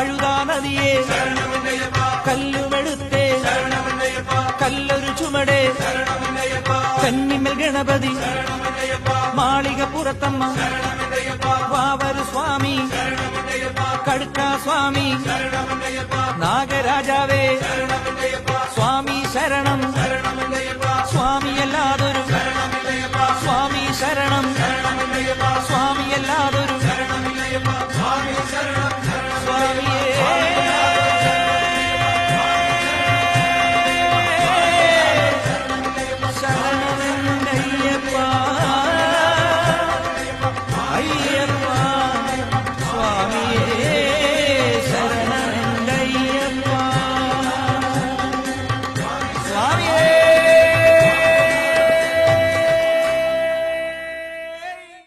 അഴുതാ നദിയെ കല്ലുമെടുത്തേ കല്ലൊരു ചുമടേ കന്നിമൽ ഗണപതി മാളിക പുറത്തമ്മ വാവരു സ്വാമി കടുക്കാ സ്വാമി നാഗരാജാവേ സ്വാമി ശരണം സ്വാമിയല്ലാതെ